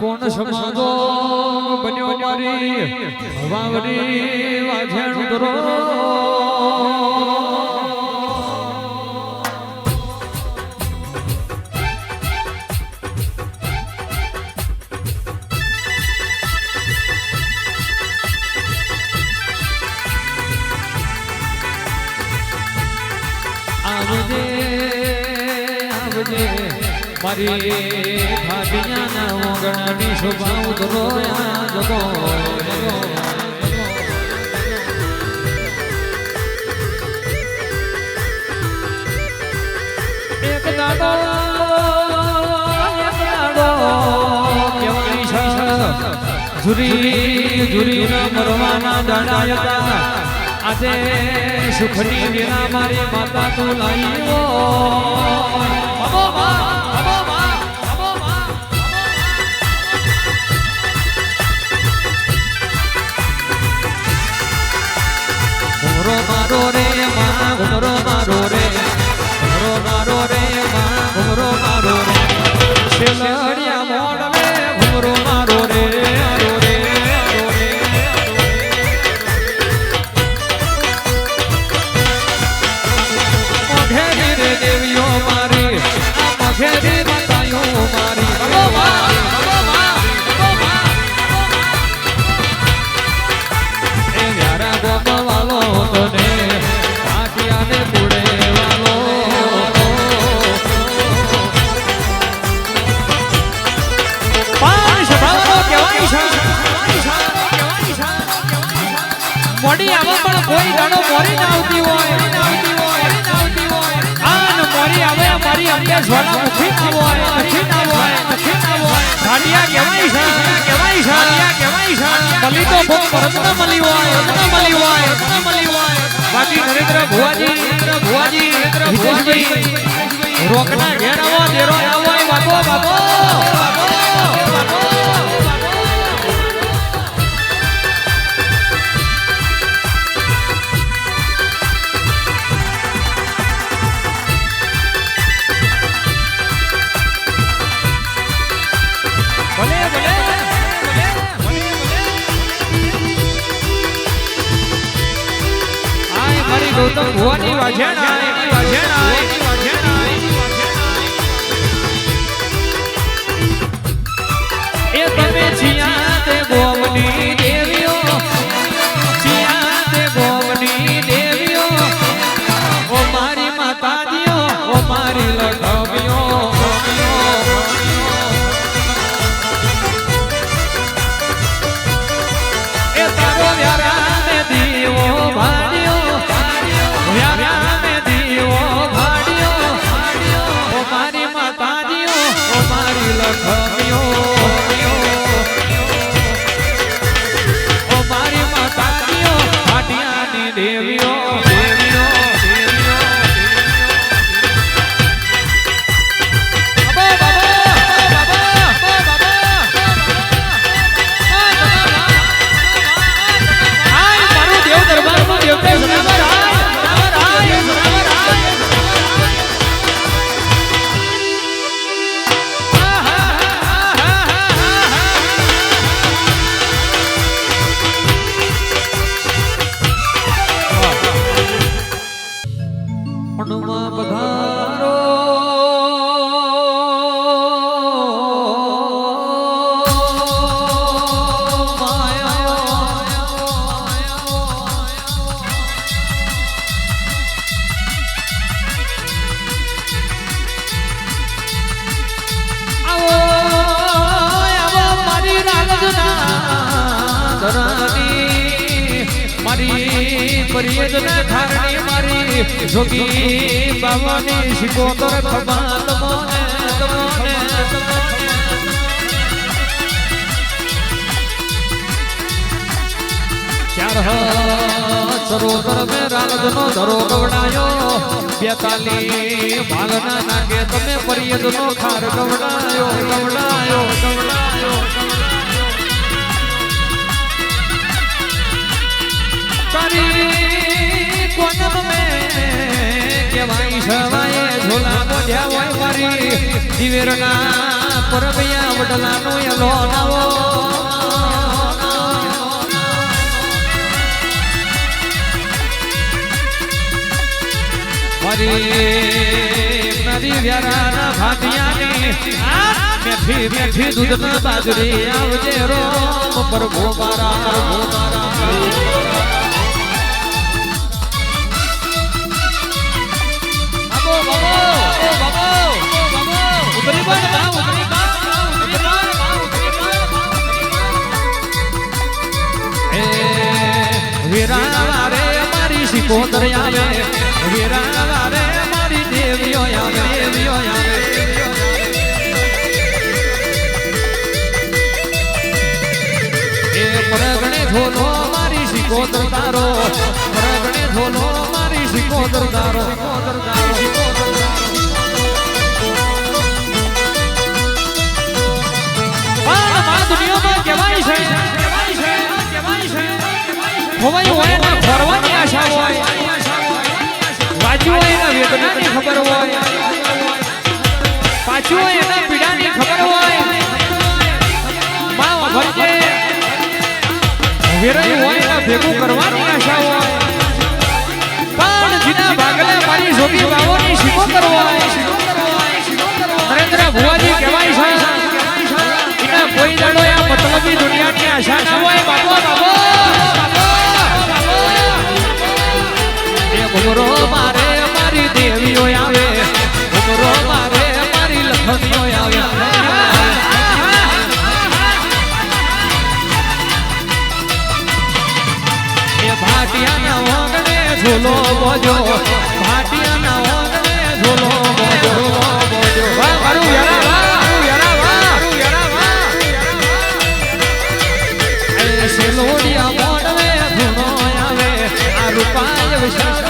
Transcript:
કોણ સમાજો બન્યો મારી વાવડી વાજણ દરો આવજે આવજે મારી ખાટિયાના ઓગણની શોભા ઉતરો જગો એક દાડો કેવાય છે ઝુરી ઝુરી ના મરવાના દાડા હતા આજે સુખની વિના મારી માતા તું લાવ્યો ઘુમરો મારો રે માં ઘુમરો મારો રે ઘુમરો મારો રે માં ઘુમરો મારો રે શેલડિયા મોડવે ઘુમરો મારો રે દેવીઓ મારી મઘેરી માતાઓ મારી એ યારા ગોમ વાલો તને ભાટિયાને પૂડે વાલો પાંચ ભાવનો કહેવાય છે મોડી આવો પણ કોઈ દાડો મોરી ના આવતી હોય મોરી આવે મારી અંબે ઝોલા મુખી ના હોય ધાડિયા કહેવાય છે મલી તો ભોગ પરત ન મલી હોય બાકી નરેન્દ્ર ભુવાજી હિતેશભાઈ રોકના ઘેર આવો દેરો આવો બાપો ગૌતમ ભુવાની વાજેણા એ તમે જીયા તે ગોમની દેવીઓ જીયા તે ગોમની દેવીઓ ઓ મારી માતાજીઓ ઓ મારી લખમીઓ એ તારો વ્યારા ને દીવો ભાડ્યો વ્યારા મે દીવો ભાડ્યો ઓ મારી માતાજીઓ ઓ મારી લખમીઓ ઓ મારી માતાજીઓ ભાટિયાની દેવીઓ મારી પરિયજના ધારણી મારી જોગી બાવાની શિકોતર ખબા તમોને ચાર સરોવર મે રાલદનો ધરો ગવડાયો 42 ભાલના નાગે તમે પરિયજનો ખાર ગવડાયો તારી કોનમ મે કેવાય છવાય ઝોલા મોઢ્યા હોય મારી દિવેરના પરબિયા વડલાનો એલો નાવો નદી વ્યારાના ભાટિયાની મેઠી મેઠી દૂધના બાજરી આવજે રોમ પ્રભુ મારા વીરા રે મારી શિકોતર આવે વીરા રે મારી દેવીઓ આવે દેવીઓ આવે એ પરગણે ઝોલો મારી શિકોતર તારો પરગણે ઝોલો મારી શિકોતર તારો શિકોતર તારો શિકોતર દુનિયામાં કહેવાય છે ખોવાય હોય ને ફરવાની આશા હોય વાંચ્યું હોય એના વેદનાની ખબર હોય પાછું હોય એના પીડાની ખબર હોય માં ભરજે વેરાઈ હોય એના ભેગું કરવાની આશા હોય પણ જીના ભાગલે મારી જોગી બાવોની શીખો કરવાય નરેન્દ્ર ભુવાજી કહેવાય છે કોઈ દાડો આ મતલબી દુનિયાની આશા ના હોય બાબો બાબો એ ઘુમરો મારે મારી દેવીઓ આવે ઘુમરો મારે મારી લખમીઓ આવે એ ભાટિયાના ઓગણે ઝોલો બોજો ભાટિયાના ઓગણે ઝોલો બોજો વાહ મારું યારા લોડિયા મોડવે ધૂણો આવે આ રૂપાય વિશાળ